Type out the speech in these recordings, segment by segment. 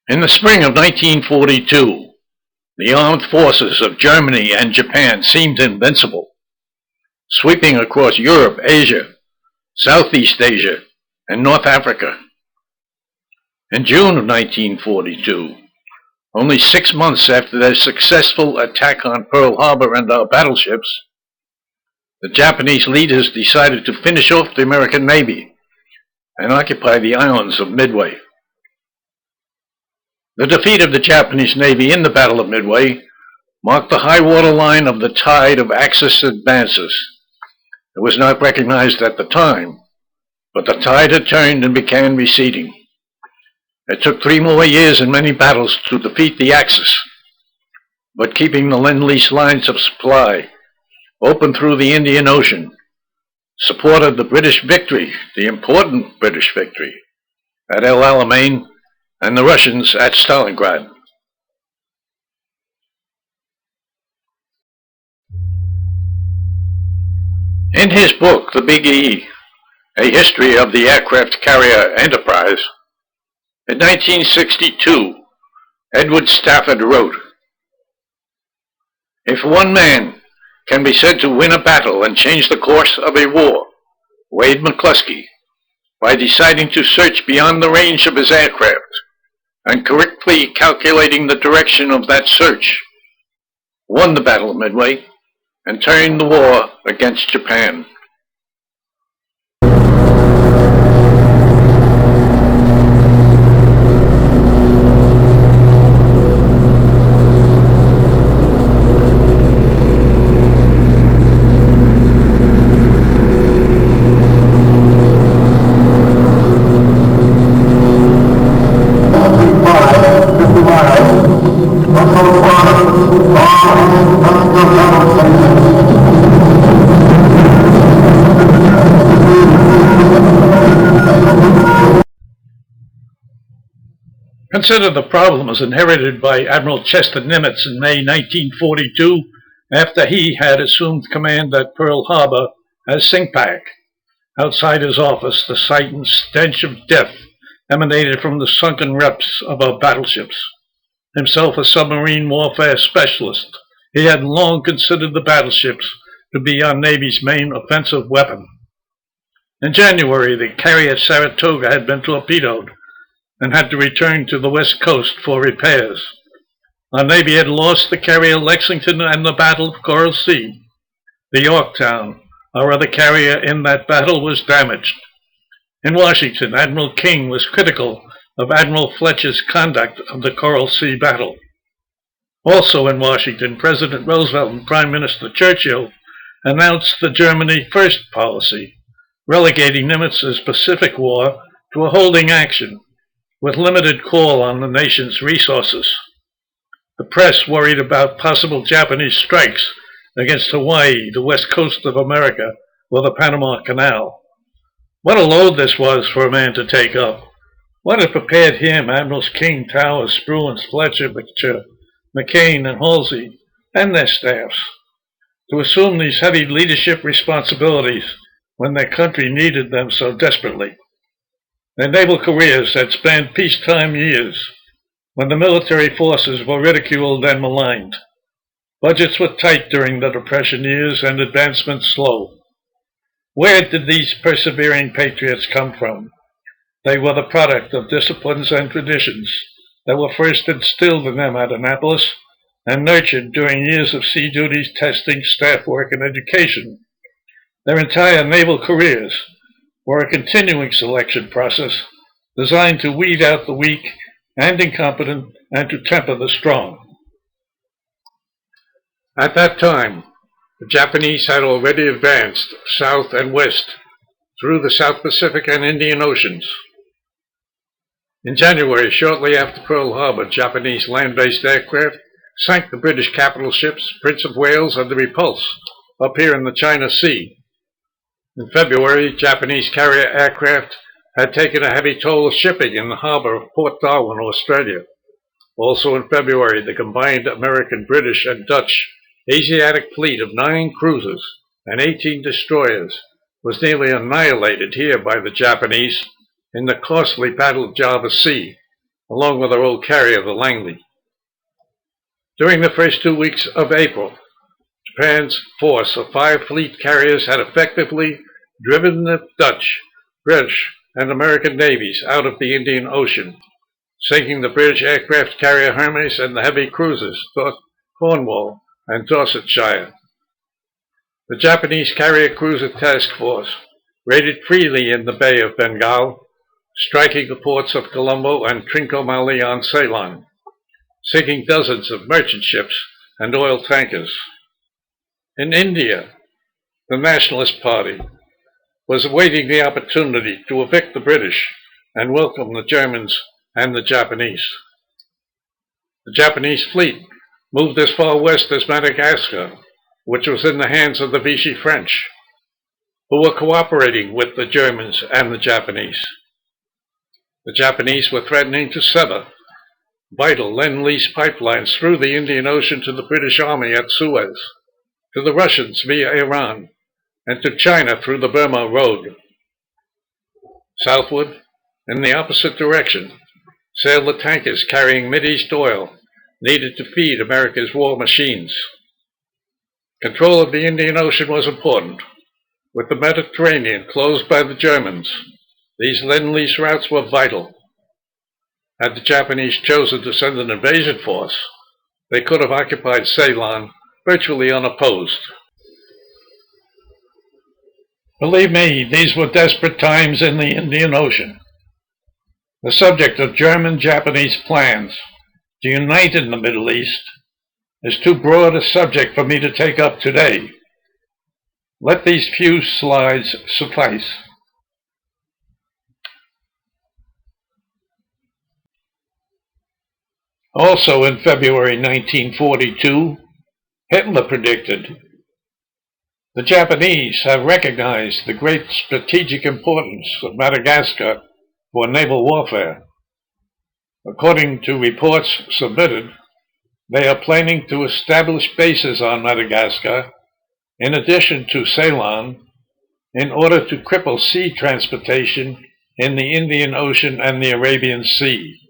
In the spring of 1942, the armed forces of Germany and Japan seemed invincible, sweeping across Europe, Asia, Southeast Asia, and North Africa. In June of 1942, only 6 months after their successful attack on Pearl Harbor and our battleships, the Japanese leaders decided to finish off the American Navy and occupy the islands of Midway. The defeat of the Japanese Navy in the Battle of Midway marked the high water line of the tide of Axis advances. It was not recognized at the time, but the tide had turned and began receding. It took 3 more years and many battles to defeat the Axis, but keeping the Lend-Lease lines of supply open through the Indian Ocean supported the British victory, the important British victory, at El Alamein and the Russians at Stalingrad. In his book, The Big E, A History of the Aircraft Carrier Enterprise, in 1962, Edward Stafford wrote, "If one man can be said to win a battle and change the course of a war, Wade McClusky, by deciding to search beyond the range of his aircraft and correctly calculating the direction of that search, won the Battle of Midway and turned the war against Japan." Consider the problems inherited by Admiral Chester Nimitz in May 1942 after he had assumed command at Pearl Harbor as SINCPAC. Outside his office, the sight and stench of death emanated from the sunken wrecks of our battleships. Himself a submarine warfare specialist, he had long considered the battleships to be our Navy's main offensive weapon. In January, the carrier Saratoga had been torpedoed and had to return to the West Coast for repairs. Our Navy had lost the carrier Lexington and the Battle of Coral Sea. The Yorktown, our other carrier in that battle, was damaged. In Washington, Admiral King was critical of Admiral Fletcher's conduct of the Coral Sea battle. Also in Washington, President Roosevelt and Prime Minister Churchill announced the Germany First policy, relegating Nimitz's Pacific War to a holding action, with limited call on the nation's resources. The press worried about possible Japanese strikes against Hawaii, the west coast of America, or the Panama Canal. What a load this was for a man to take up. What had prepared him, Admirals King, Towers, Spruance, Fletcher, McCain, and Halsey, and their staffs, to assume these heavy leadership responsibilities when their country needed them so desperately? Their naval careers had spanned peacetime years, when the military forces were ridiculed and maligned. Budgets were tight during the Depression years and advancement slow. Where did these persevering patriots come from? They were the product of disciplines and traditions that were first instilled in them at Annapolis and nurtured during years of sea duties, testing, staff work, and education. Their entire naval careers were a continuing selection process designed to weed out the weak and incompetent and to temper the strong. At that time, the Japanese had already advanced south and west through the South Pacific and Indian Oceans. In January, shortly after Pearl Harbor, Japanese land-based aircraft sank the British capital ships Prince of Wales and the Repulse up here in the China Sea. In February, Japanese carrier aircraft had taken a heavy toll of shipping in the harbor of Port Darwin, Australia. Also in February, the combined American, British, and Dutch Asiatic fleet of 9 cruisers and 18 destroyers was nearly annihilated here by the Japanese in the costly Battle of Java Sea, along with their old carrier, the Langley. During the first 2 weeks of April, Japan's force of 5 fleet carriers had effectively driven the Dutch, British, and American navies out of the Indian Ocean, sinking the British aircraft carrier Hermes and the heavy cruisers Cornwall and Dorsetshire. The Japanese carrier cruiser task force raided freely in the Bay of Bengal, striking the ports of Colombo and Trincomalee on Ceylon, sinking dozens of merchant ships and oil tankers. In India, the Nationalist Party was awaiting the opportunity to evict the British and welcome the Germans and the Japanese. The Japanese fleet moved as far west as Madagascar, which was in the hands of the Vichy French, who were cooperating with the Germans and the Japanese. The Japanese were threatening to sever vital Lend-Lease pipelines through the Indian Ocean to the British Army at Suez, to the Russians via Iran, and to China through the Burma Road. Southward, in the opposite direction, sailed the tankers carrying Mideast oil needed to feed America's war machines. Control of the Indian Ocean was important. With the Mediterranean closed by the Germans, these Lend-Lease routes were vital. Had the Japanese chosen to send an invasion force, they could have occupied Ceylon virtually unopposed. Believe me, these were desperate times in the Indian Ocean. The subject of German-Japanese plans to unite in the Middle East is too broad a subject for me to take up today. Let these few slides suffice. Also in February 1942, Hitler predicted, "The Japanese have recognized the great strategic importance of Madagascar for naval warfare. According to reports submitted, they are planning to establish bases on Madagascar, in addition to Ceylon, in order to cripple sea transportation in the Indian Ocean and the Arabian Sea."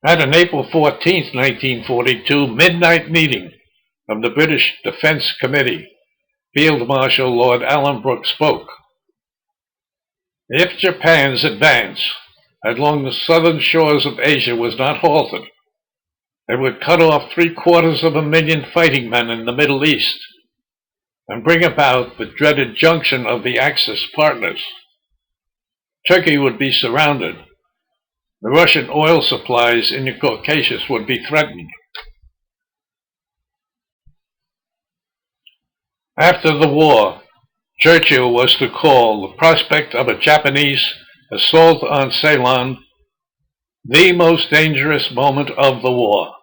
At an April 14, 1942, midnight meeting of the British Defense Committee, Field Marshal Lord Allenbrook spoke. If Japan's advance along the southern shores of Asia was not halted, it would cut off 750,000 fighting men in the Middle East and bring about the dreaded junction of the Axis partners. Turkey would be surrounded. The Russian oil supplies in the Caucasus would be threatened. After the war, Churchill was to call the prospect of a Japanese assault on Ceylon the most dangerous moment of the war.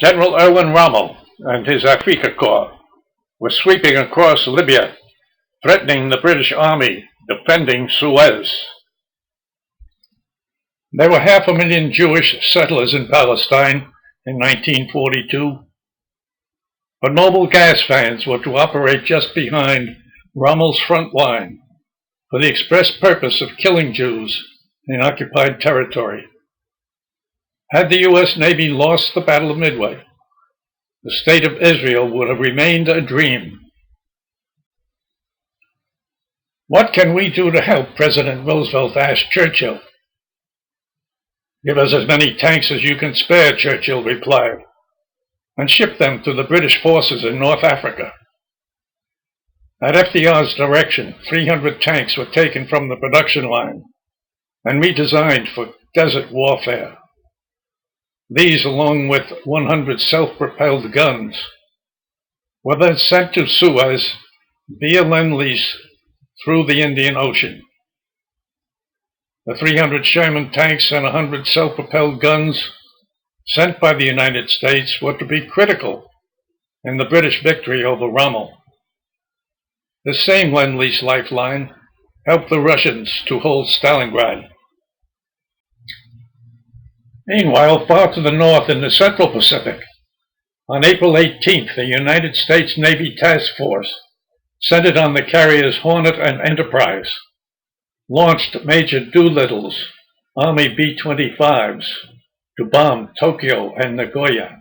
General Erwin Rommel and his Afrika Korps were sweeping across Libya, threatening the British Army defending Suez. There were 500,000 Jewish settlers in Palestine in 1942. But noble gas fans were to operate just behind Rommel's front line for the express purpose of killing Jews in occupied territory. Had the U.S. Navy lost the Battle of Midway, the state of Israel would have remained a dream. "What can we do to help?" President Roosevelt asked Churchill. "Give us as many tanks as you can spare," Churchill replied, "and ship them to the British forces in North Africa." At FDR's direction, 300 tanks were taken from the production line and redesigned for desert warfare. These, along with 100 self-propelled guns, were then sent to Suez via Lend-Lease through the Indian Ocean. The 300 Sherman tanks and 100 self-propelled guns sent by the United States were to be critical in the British victory over Rommel. The same Lend-Lease lifeline helped the Russians to hold Stalingrad. Meanwhile, far to the north in the Central Pacific, on April 18th, the United States Navy Task Force centered on the carriers Hornet and Enterprise, launched Major Doolittle's Army B-25s to bomb Tokyo and Nagoya.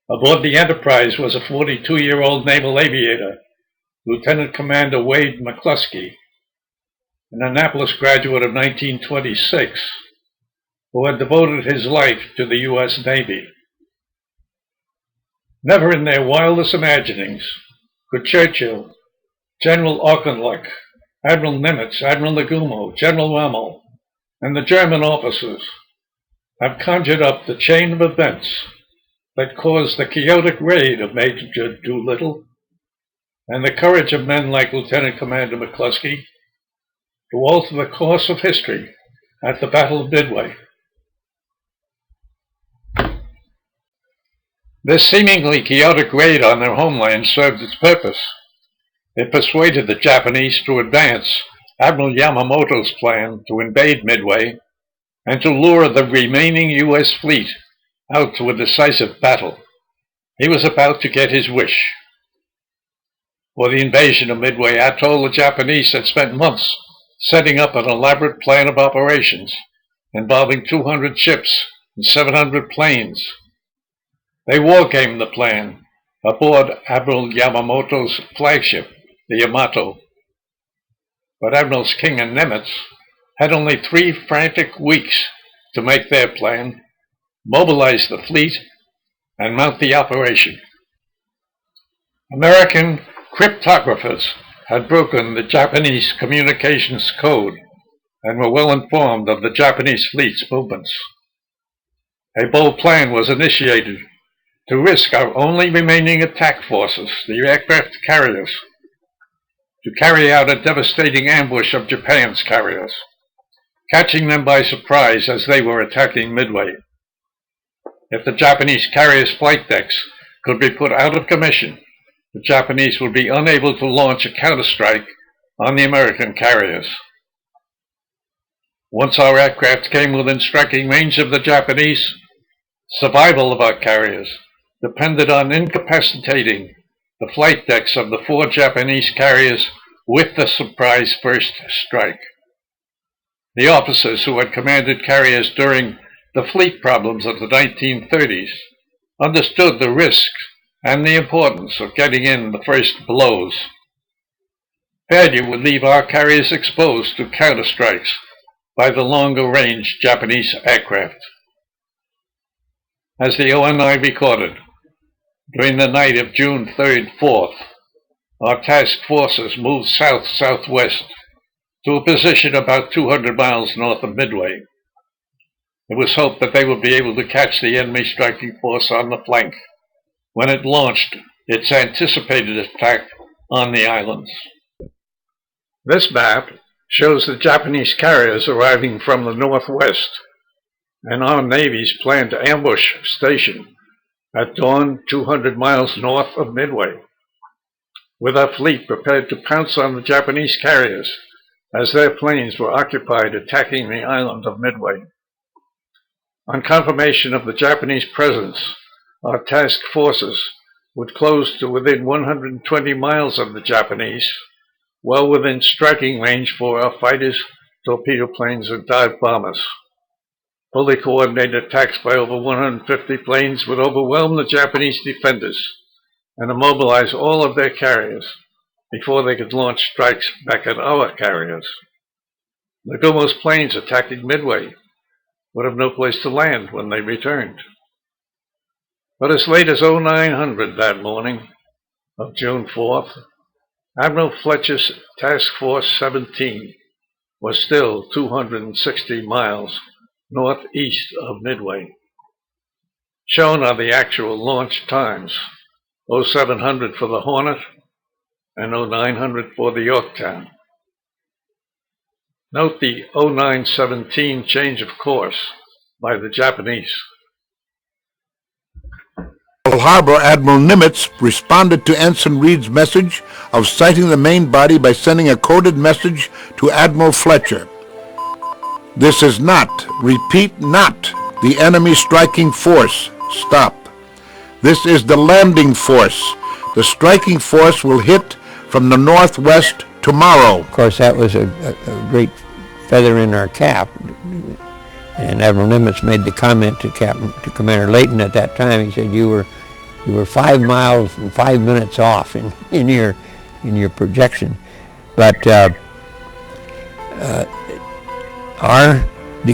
Aboard the Enterprise was a 42-year-old naval aviator, Lieutenant Commander Wade McClusky, an Annapolis graduate of 1926, who had devoted his life to the U.S. Navy. Never in their wildest imaginings could Churchill, General Auchinleck, Admiral Nimitz, Admiral Nagumo, General Rommel, and the German officers have conjured up the chain of events that caused the chaotic raid of Major Doolittle and the courage of men like Lieutenant Commander McClusky to alter the course of history at the Battle of Midway. This seemingly chaotic raid on their homeland served its purpose. It persuaded the Japanese to advance Admiral Yamamoto's plan to invade Midway and to lure the remaining U.S. fleet out to a decisive battle. He was about to get his wish. For the invasion of Midway Atoll, the Japanese had spent months setting up an elaborate plan of operations involving 200 ships and 700 planes. They wargamed the plan aboard Admiral Yamamoto's flagship, the Yamato. But Admirals King and Nimitz had only 3 frantic weeks to make their plan, mobilize the fleet, and mount the operation. American cryptographers had broken the Japanese communications code and were well informed of the Japanese fleet's movements. A bold plan was initiated to risk our only remaining attack forces, the aircraft carriers, to carry out a devastating ambush of Japan's carriers, catching them by surprise as they were attacking Midway. If the Japanese carriers' flight decks could be put out of commission, the Japanese would be unable to launch a counterstrike on the American carriers. Once our aircraft came within striking range of the Japanese, survival of our carriers depended on incapacitating the flight decks of the 4 Japanese carriers with the surprise first strike. The officers who had commanded carriers during the fleet problems of the 1930s understood the risks and the importance of getting in the first blows. Failure would leave our carriers exposed to counterstrikes by the longer-range Japanese aircraft. As the ONI recorded, during the night of June 3rd, 4th, our task forces moved south-southwest to a position about 200 miles north of Midway. It was hoped that they would be able to catch the enemy striking force on the flank when it launched its anticipated attack on the islands. This map shows the Japanese carriers arriving from the northwest and our Navy's planned ambush station at dawn 200 miles north of Midway, with our fleet prepared to pounce on the Japanese carriers as their planes were occupied attacking the island of Midway. On confirmation of the Japanese presence, our task forces would close to within 120 miles of the Japanese, well within striking range for our fighters, torpedo planes, and dive bombers. Fully coordinated attacks by over 150 planes would overwhelm the Japanese defenders and immobilize all of their carriers before they could launch strikes back at our carriers. Nagumo's planes attacking Midway would have no place to land when they returned. But as late as 0900 that morning of June 4th, Admiral Fletcher's Task Force 17 was still 260 miles northeast of Midway. Shown are the actual launch times, 0700 for the Hornet and 0900 for the Yorktown. Note the 0917 change of course by the Japanese. Pearl Harbor, Admiral Nimitz responded to Ensign Reed's message of sighting the main body by sending a coded message to Admiral Fletcher. This is not, repeat not, the enemy striking force. Stop. This is the landing force. The striking force will hit from the northwest tomorrow. Of course, that was a great feather in our cap. And Admiral Nimitz made the comment to Commander Layton at that time. He said, "You were 5 miles and 5 minutes off in your projection." But the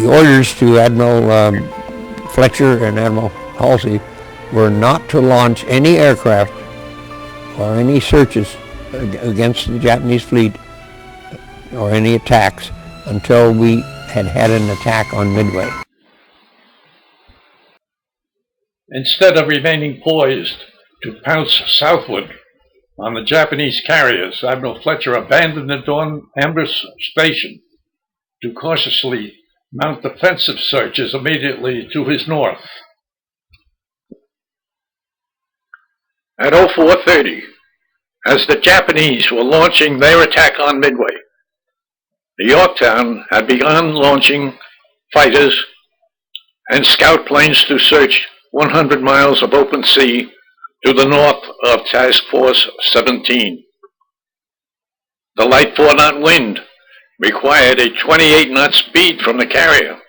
orders to Admiral Fletcher and Admiral Halsey were not to launch any aircraft or any searches against the Japanese fleet or any attacks until we had an attack on Midway. Instead of remaining poised to pounce southward on the Japanese carriers, Admiral Fletcher abandoned the dawn ambush station to cautiously mount defensive searches immediately to his north. At 04:30, as the Japanese were launching their attack on Midway, the Yorktown had begun launching fighters and scout planes to search 100 miles of open sea to the north of Task Force 17. The light 4-knot wind required a 28-knot speed from the carrier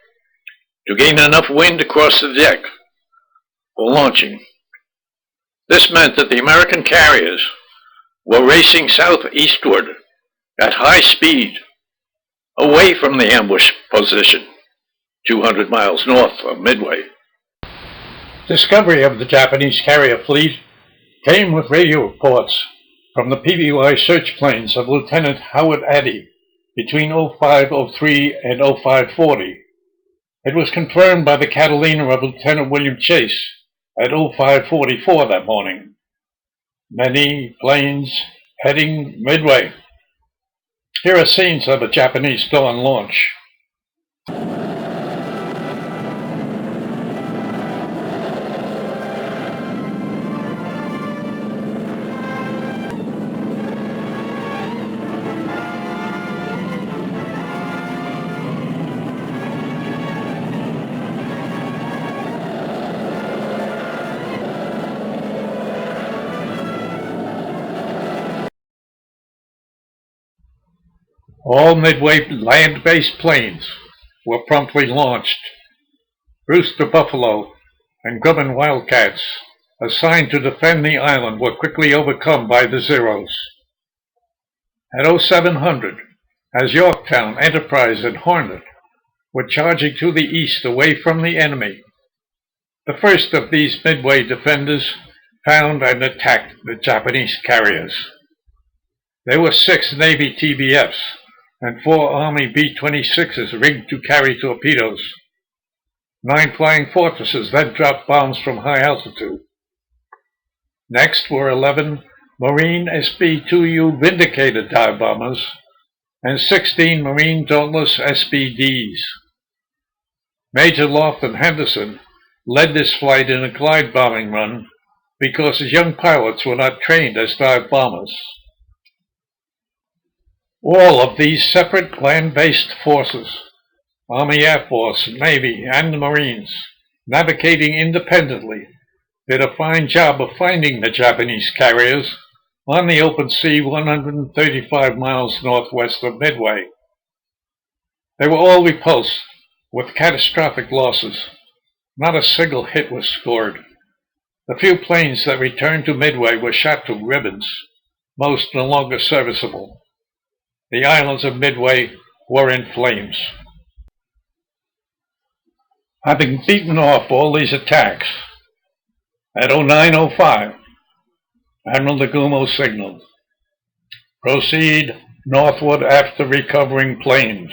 to gain enough wind across the deck for launching. This meant that the American carriers were racing southeastward at high speed away from the ambush position, 200 miles north of Midway. Discovery of the Japanese carrier fleet came with radio reports from the PBY search planes of Lieutenant Howard Addy between 0503 and 0540. It was confirmed by the Catalina of Lieutenant William Chase at 0544 that morning. Many planes heading Midway. Here are scenes of a Japanese dawn launch. All Midway land-based planes were promptly launched. Brewster Buffalo and Grumman Wildcats, assigned to defend the island, were quickly overcome by the Zeros. At 0700, as Yorktown, Enterprise, and Hornet were charging to the east away from the enemy, the first of these Midway defenders found and attacked the Japanese carriers. There were 6 Navy TBFs and 4 Army B-26s rigged to carry torpedoes. 9 flying fortresses then dropped bombs from high altitude. Next were 11 Marine SB-2U Vindicator dive bombers and 16 Marine Dauntless SBDs. Major Lofton Henderson led this flight in a glide bombing run because his young pilots were not trained as dive bombers. All of these separate land-based forces, Army Air Force, Navy, and the Marines, navigating independently, did a fine job of finding the Japanese carriers on the open sea 135 miles northwest of Midway. They were all repulsed with catastrophic losses. Not a single hit was scored. The few planes that returned to Midway were shot to ribbons, most no longer serviceable. The islands of Midway were in flames. Having beaten off all these attacks, at 0905, Admiral Nagumo signaled, "Proceed northward after recovering planes.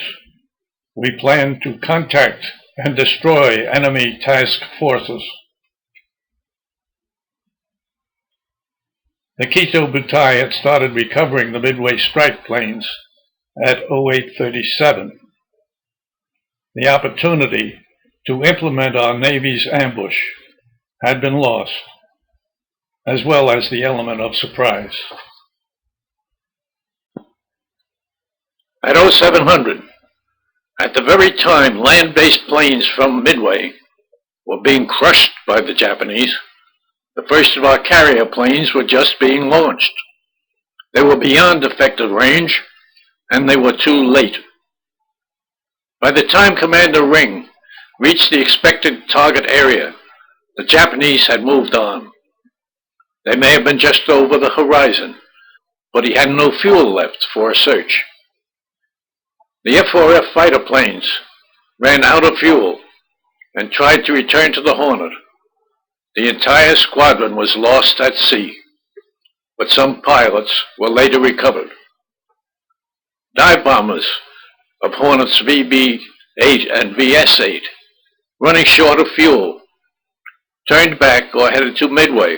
We plan to contact and destroy enemy task forces." The Quito Butai had started recovering the Midway strike planes at 0837. The opportunity to implement our Navy's ambush had been lost, as well as the element of surprise. At 0700, at the very time land-based planes from Midway were being crushed by the Japanese, The first of our carrier planes were just being launched. They were beyond effective range, and they were too late. By the time Commander Ring reached the expected target area, the Japanese had moved on. They may have been just over the horizon, but he had no fuel left for a search. The F-4F fighter planes ran out of fuel and tried to return to the Hornet. The entire squadron was lost at sea, but some pilots were later recovered. Dive bombers of Hornet's VB-8 and VS-8, running short of fuel, turned back or headed to Midway,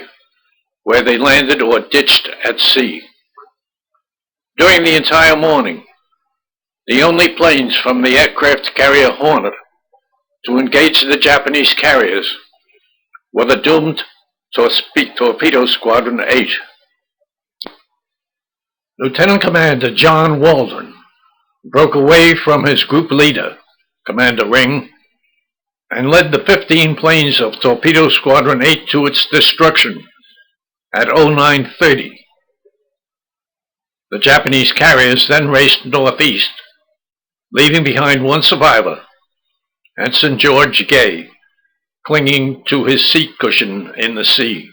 where they landed or ditched at sea. During the entire morning, the only planes from the aircraft carrier Hornet to engage the Japanese carriers were the doomed Torpedo Squadron 8. Lieutenant Commander John Waldron broke away from his group leader, Commander Ring, and led the 15 planes of Torpedo Squadron 8 to its destruction at 0930. The Japanese carriers then raced northeast, leaving behind one survivor, Ensign George Gay, clinging to his seat cushion in the sea.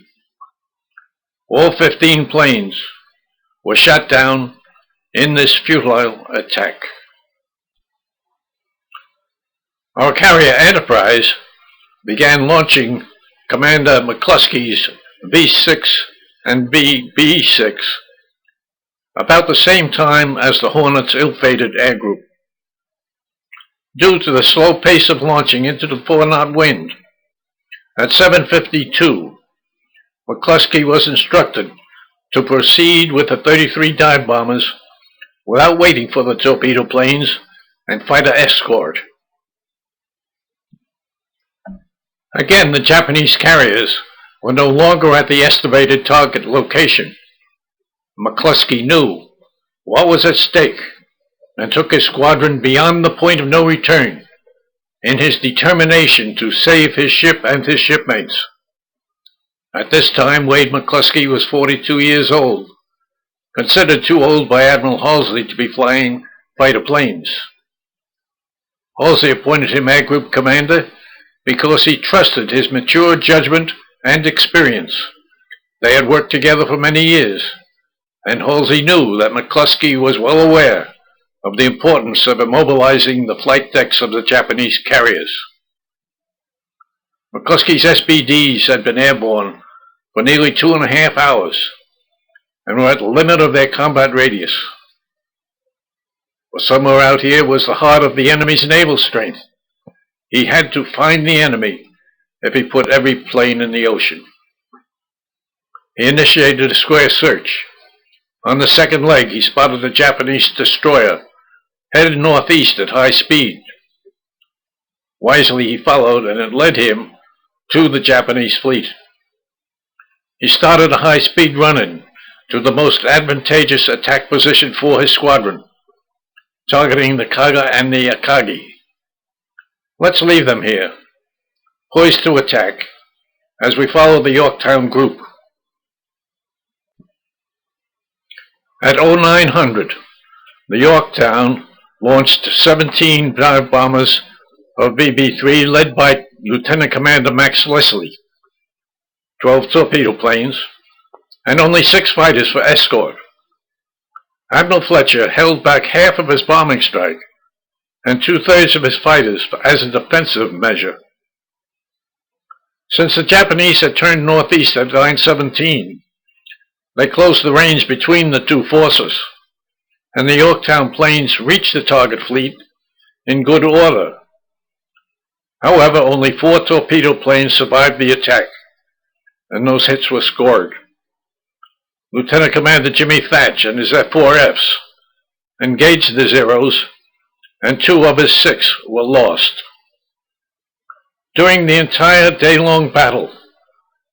All 15 planes were shot down in this futile attack. Our carrier Enterprise began launching Commander McClusky's B-6 and B-6 about the same time as the Hornet's ill-fated air group. Due to the slow pace of launching into the 4-knot wind, at 7:52, McClusky was instructed to proceed with the 33 dive bombers without waiting for the torpedo planes and fighter escort. Again, the Japanese carriers were no longer at the estimated target location. McClusky knew what was at stake and took his squadron beyond the point of no return in his determination to save his ship and his shipmates. At this time, Wade McClusky was 42 years old, considered too old by Admiral Halsey to be flying fighter planes. Halsey appointed him Air Group Commander because he trusted his mature judgment and experience. They had worked together for many years, and Halsey knew that McClusky was well aware of the importance of immobilizing the flight decks of the Japanese carriers. McClusky's SBDs had been airborne for nearly 2.5 hours and were at the limit of their combat radius. For somewhere out here was the heart of the enemy's naval strength. He had to find the enemy if he put every plane in the ocean. He initiated a square search. On the second leg, he spotted a Japanese destroyer headed northeast at high speed. Wisely, he followed, and it led him to the Japanese fleet. He started a high-speed run-in to the most advantageous attack position for his squadron, targeting the Kaga and the Akagi. Let's leave them here, poised to attack, as we follow the Yorktown group. At 0900, the Yorktown launched 17 dive bombers of BB-3 led by Lieutenant Commander Max Leslie, 12 torpedo planes, and only 6 fighters for escort. Admiral Fletcher held back half of his bombing strike and 2/3 of his fighters as a defensive measure. Since the Japanese had turned northeast at 9:17, they closed the range between the two forces, and the Yorktown planes reached the target fleet in good order. However, only 4 torpedo planes survived the attack, and those hits were scored. Lieutenant Commander Jimmy Thatch and his F-4Fs engaged the Zeros, and 2 of his 6 were lost. During the entire day-long battle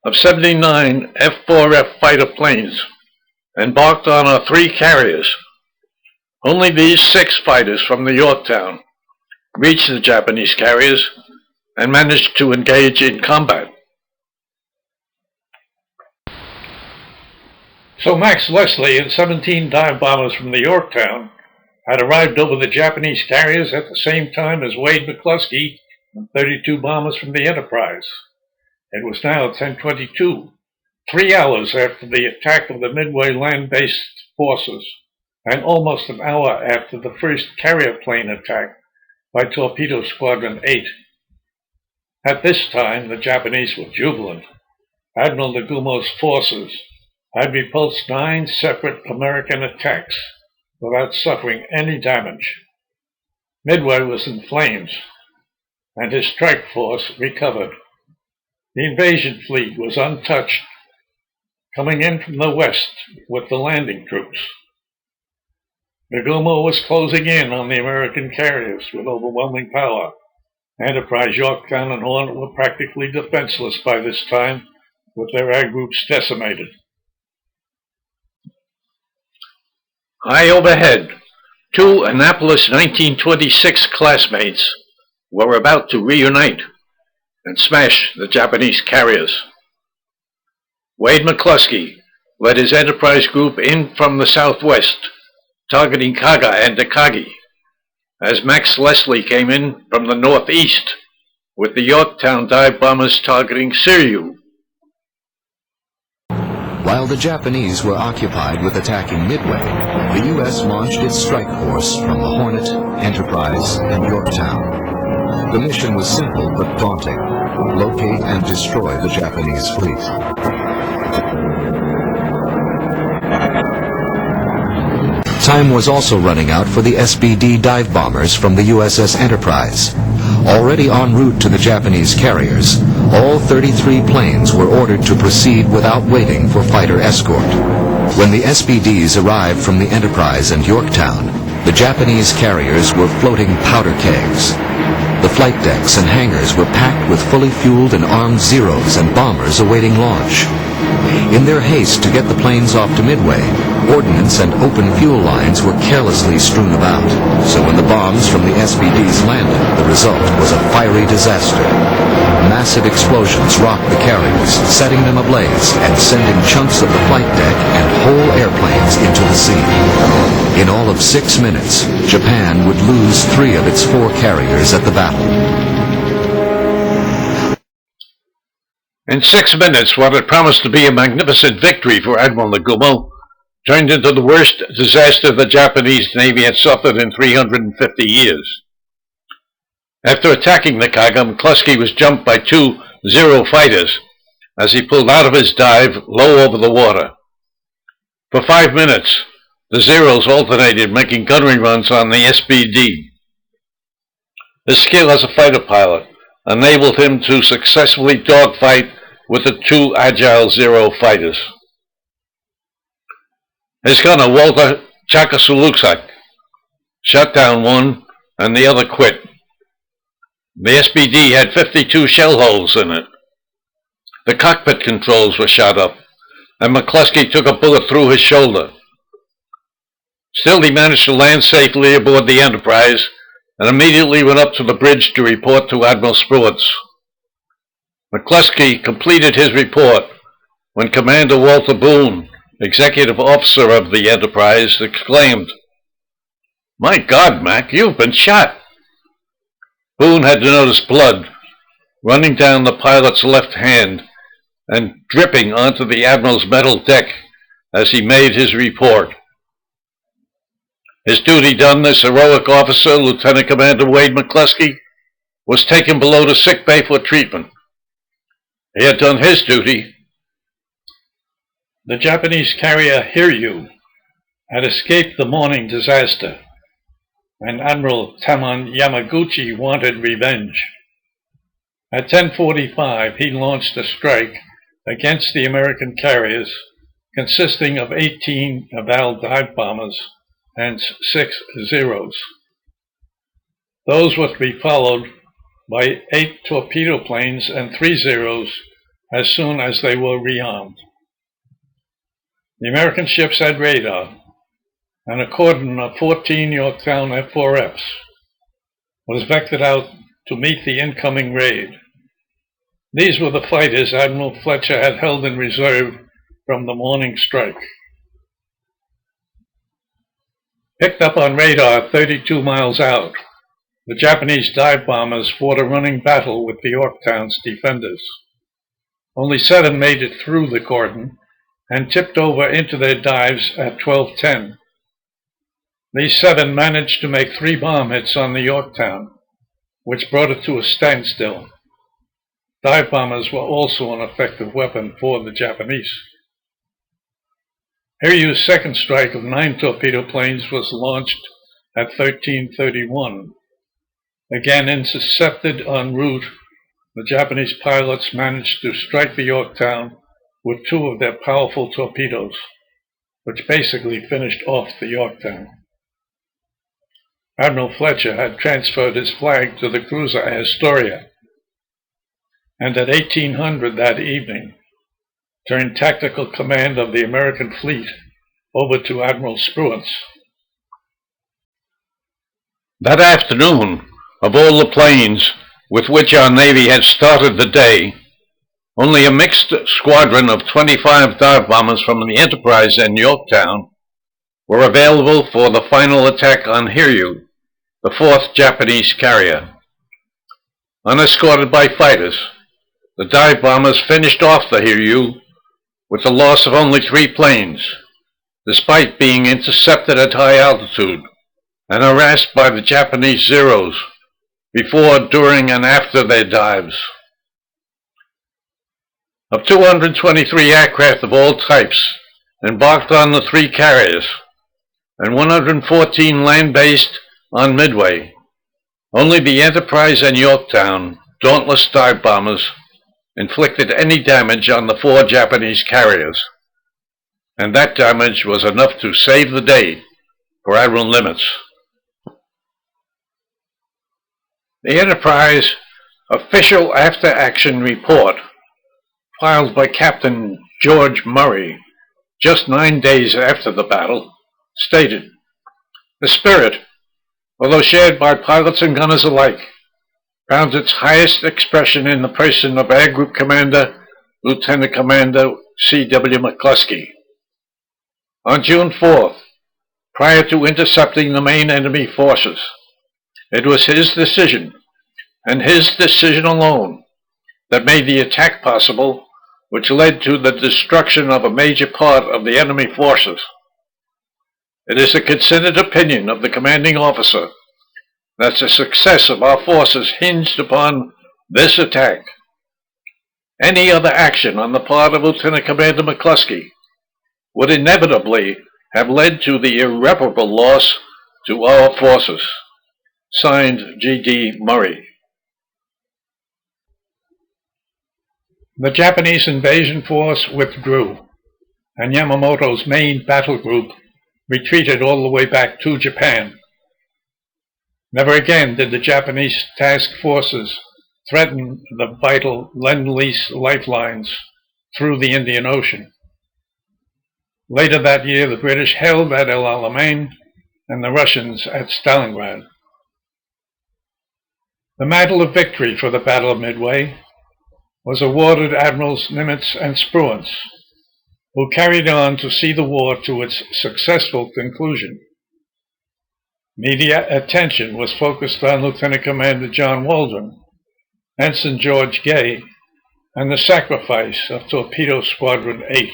of 79 F-4F fighter planes embarked on our 3 carriers, only these 6 fighters from the Yorktown reached the Japanese carriers and managed to engage in combat. So Max Leslie and 17 dive bombers from the Yorktown had arrived over the Japanese carriers at the same time as Wade McClusky and 32 bombers from the Enterprise. It was now 10:22, 3 hours after the attack of the Midway land-based forces, and almost an hour after the first carrier plane attack by Torpedo Squadron 8. At this time, the Japanese were jubilant. Admiral Nagumo's forces had repulsed 9 separate American attacks without suffering any damage. Midway was in flames, and his strike force recovered. The invasion fleet was untouched, coming in from the west with the landing troops. Nagumo was closing in on the American carriers with overwhelming power. Enterprise, Yorktown, and Hornet were practically defenseless by this time, with their air groups decimated. High overhead, 2 Annapolis 1926 classmates were about to reunite and smash the Japanese carriers. Wade McClusky led his Enterprise group in from the southwest, targeting Kaga and Takagi, as Max Leslie came in from the northeast, with the Yorktown dive bombers targeting Hiryu. While the Japanese were occupied with attacking Midway, the U.S. launched its strike force from the Hornet, Enterprise, and Yorktown. The mission was simple but daunting: locate and destroy the Japanese fleet. Time was also running out for the SBD dive bombers from the USS Enterprise. Already en route to the Japanese carriers, all 33 planes were ordered to proceed without waiting for fighter escort. When the SBDs arrived from the Enterprise and Yorktown, the Japanese carriers were floating powder kegs. The flight decks and hangars were packed with fully fueled and armed Zeros and bombers awaiting launch. In their haste to get the planes off to Midway, ordnance and open fuel lines were carelessly strewn about. So when the bombs from the SBDs landed, the result was a fiery disaster. Massive explosions rocked the carriers, setting them ablaze and sending chunks of the flight deck and whole airplanes into the sea. In all of 6 minutes, Japan would lose 3 of its 4 carriers at the battle. In 6 minutes, what had promised to be a magnificent victory for Admiral Nagumo turned into the worst disaster the Japanese Navy had suffered in 350 years. After attacking the Kaga, McClusky was jumped by 2 Zero fighters as he pulled out of his dive low over the water. For 5 minutes, the Zeros alternated, making gunnery runs on the SBD. His skill as a fighter pilot enabled him to successfully dogfight with the 2 agile Zero fighters. His gunner, Walter Chakasuluksak, shot down one and the other quit. The SBD had 52 shell holes in it. The cockpit controls were shot up, and McClusky took a bullet through his shoulder. Still, he managed to land safely aboard the Enterprise and immediately went up to the bridge to report to Admiral Spruance. McClusky completed his report when Commander Walter Boone, executive officer of the Enterprise, exclaimed, "My God, Mac, you've been shot!" Boone had to notice blood running down the pilot's left hand and dripping onto the Admiral's metal deck as he made his report. His duty done, this heroic officer, Lieutenant Commander Wade McClusky, was taken below to sick bay for treatment. He had done his duty. The Japanese carrier Hiryu had escaped the morning disaster, and Admiral Tamon Yamaguchi wanted revenge. At 10:45, he launched a strike against the American carriers, consisting of 18 Naval dive bombers and 6 Zeros. Those were to be followed by 8 torpedo planes and 3 Zeros as soon as they were rearmed. The American ships had radar, and a cordon of 14 Yorktown F-4Fs was vectored out to meet the incoming raid. These were the fighters Admiral Fletcher had held in reserve from the morning strike. Picked up on radar 32 miles out, the Japanese dive bombers fought a running battle with the Yorktown's defenders. Only 7 made it through the cordon and tipped over into their dives at 12:10. These 7 managed to make 3 bomb hits on the Yorktown, which brought it to a standstill. Dive bombers were also an effective weapon for the Japanese. Hiryu's second strike of 9 torpedo planes was launched at 13:31. Again intercepted en route, the Japanese pilots managed to strike the Yorktown with 2 of their powerful torpedoes, which basically finished off the Yorktown. Admiral Fletcher had transferred his flag to the cruiser Astoria, and at 1800 that evening turned tactical command of the American fleet over to Admiral Spruance. That afternoon, of all the planes with which our Navy had started the day, only a mixed squadron of 25 dive bombers from the Enterprise and Yorktown were available for the final attack on Hiryu, the 4th Japanese carrier. Unescorted by fighters, the dive bombers finished off the Hiryu with the loss of only 3 planes, despite being intercepted at high altitude and harassed by the Japanese Zeros before, during, and after their dives. Of 223 aircraft of all types embarked on the 3 carriers and 114 land-based on Midway, only the Enterprise and Yorktown, dauntless dive bombers, inflicted any damage on the 4 Japanese carriers, and that damage was enough to save the day for Admiral Nimitz. The Enterprise official after-action report, filed by Captain George Murray just 9 days after the battle, stated, "The spirit, although shared by pilots and gunners alike, found its highest expression in the person of Air Group Commander Lieutenant Commander C.W. McClusky. On June 4th, prior to intercepting the main enemy forces, it was his decision, and his decision alone, that made the attack possible, which led to the destruction of a major part of the enemy forces. It is the considered opinion of the commanding officer that the success of our forces hinged upon this attack. Any other action on the part of Lieutenant Commander McClusky would inevitably have led to the irreparable loss to our forces." Signed, G.D. Murray. The Japanese invasion force withdrew, and Yamamoto's main battle group retreated all the way back to Japan. Never again did the Japanese task forces threaten the vital Lend-Lease lifelines through the Indian Ocean. Later that year, the British held at El Alamein and the Russians at Stalingrad. The Medal of Victory for the Battle of Midway was awarded Admirals Nimitz and Spruance, who carried on to see the war to its successful conclusion. Media attention was focused on Lieutenant Commander John Waldron, Ensign George Gay, and the sacrifice of Torpedo Squadron 8.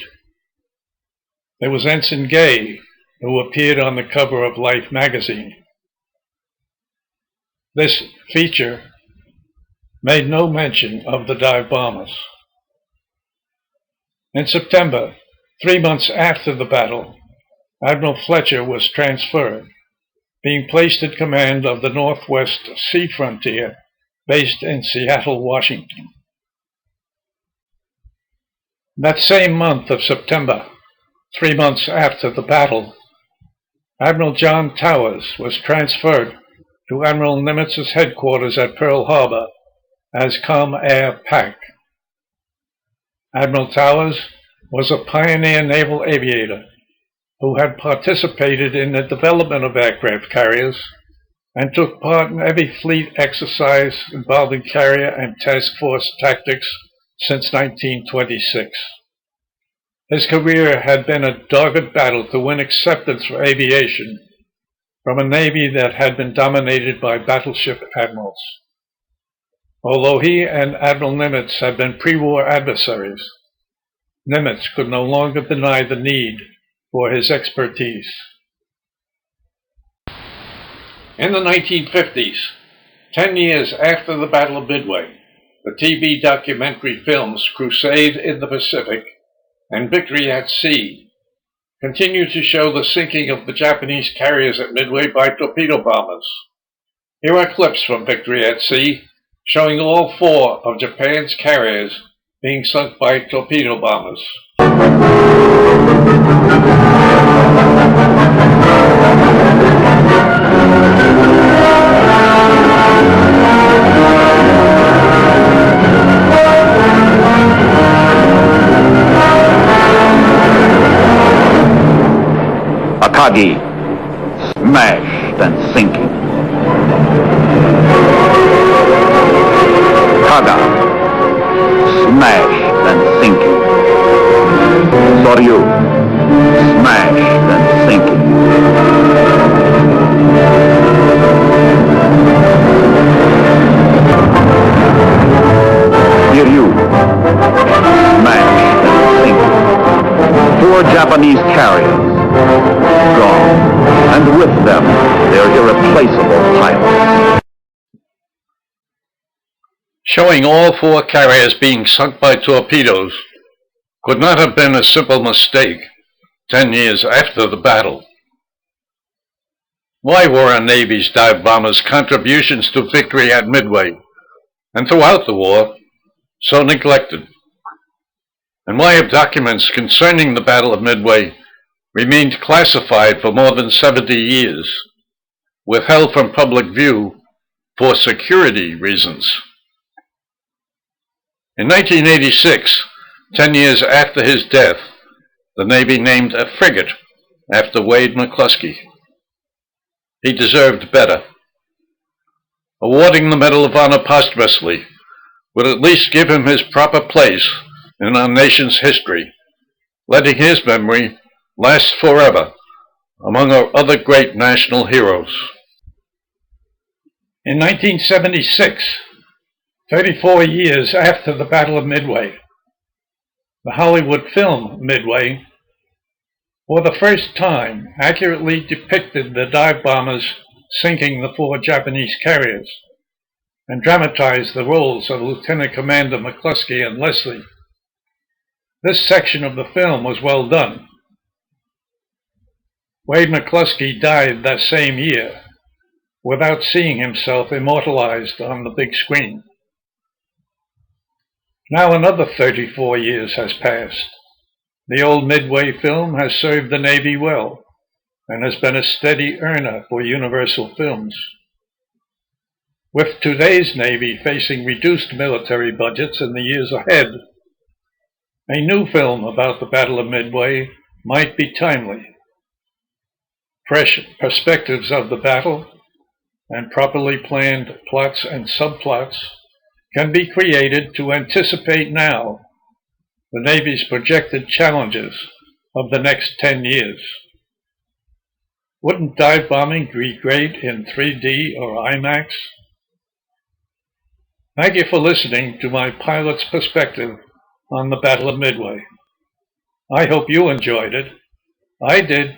There was Ensign Gay, who appeared on the cover of Life magazine. This feature made no mention of the dive bombers. In September, 3 months after the battle, Admiral Fletcher was transferred, being placed in command of the Northwest Sea Frontier, based in Seattle, Washington. That same month of September, 3 months after the battle, Admiral John Towers was transferred to Admiral Nimitz's headquarters at Pearl Harbor as Com-Air Pac. Admiral Towers was a pioneer naval aviator who had participated in the development of aircraft carriers and took part in every fleet exercise involving carrier and task force tactics since 1926. His career had been a dogged battle to win acceptance for aviation from a Navy that had been dominated by battleship admirals. Although he and Admiral Nimitz had been pre-war adversaries, Nimitz could no longer deny the need for his expertise. In the 1950s, 10 years after the Battle of Midway, the TV documentary films Crusade in the Pacific and Victory at Sea continue to show the sinking of the Japanese carriers at Midway by torpedo bombers. Here are clips from Victory at Sea showing all 4 of Japan's carriers being sunk by torpedo bombers. Akagi, smashed and sinking. Kaga, smashed and sinking. Soryu, smashed and sinking. Hiryu, smashed and sinking. 4 Japanese carriers gone, and with them their irreplaceable pilots. Showing all 4 carriers being sunk by torpedoes could not have been a simple mistake 10 years after the battle. Why were our Navy's dive bombers' contributions to victory at Midway and throughout the war so neglected? And why have documents concerning the Battle of Midway remained classified for more than 70 years, withheld from public view for security reasons? In 1986, 10 years after his death, the Navy named a frigate after Wade McClusky. He deserved better. Awarding the Medal of Honor posthumously would at least give him his proper place in our nation's history, letting his memory last forever among our other great national heroes. In 1976, 34 years after the Battle of Midway, the Hollywood film Midway, for the first time, accurately depicted the dive bombers sinking the 4 Japanese carriers and dramatized the roles of Lieutenant Commander McClusky and Leslie. This section of the film was well done. Wade McClusky died that same year without seeing himself immortalized on the big screen. Now another 34 years has passed. The old Midway film has served the Navy well and has been a steady earner for Universal Films. With today's Navy facing reduced military budgets in the years ahead, a new film about the Battle of Midway might be timely. Fresh perspectives of the battle and properly planned plots and subplots can be created to anticipate now the Navy's projected challenges of the next 10 years. Wouldn't dive bombing be great in 3D or IMAX? Thank you for listening to my pilot's perspective on the Battle of Midway. I hope you enjoyed it. I did.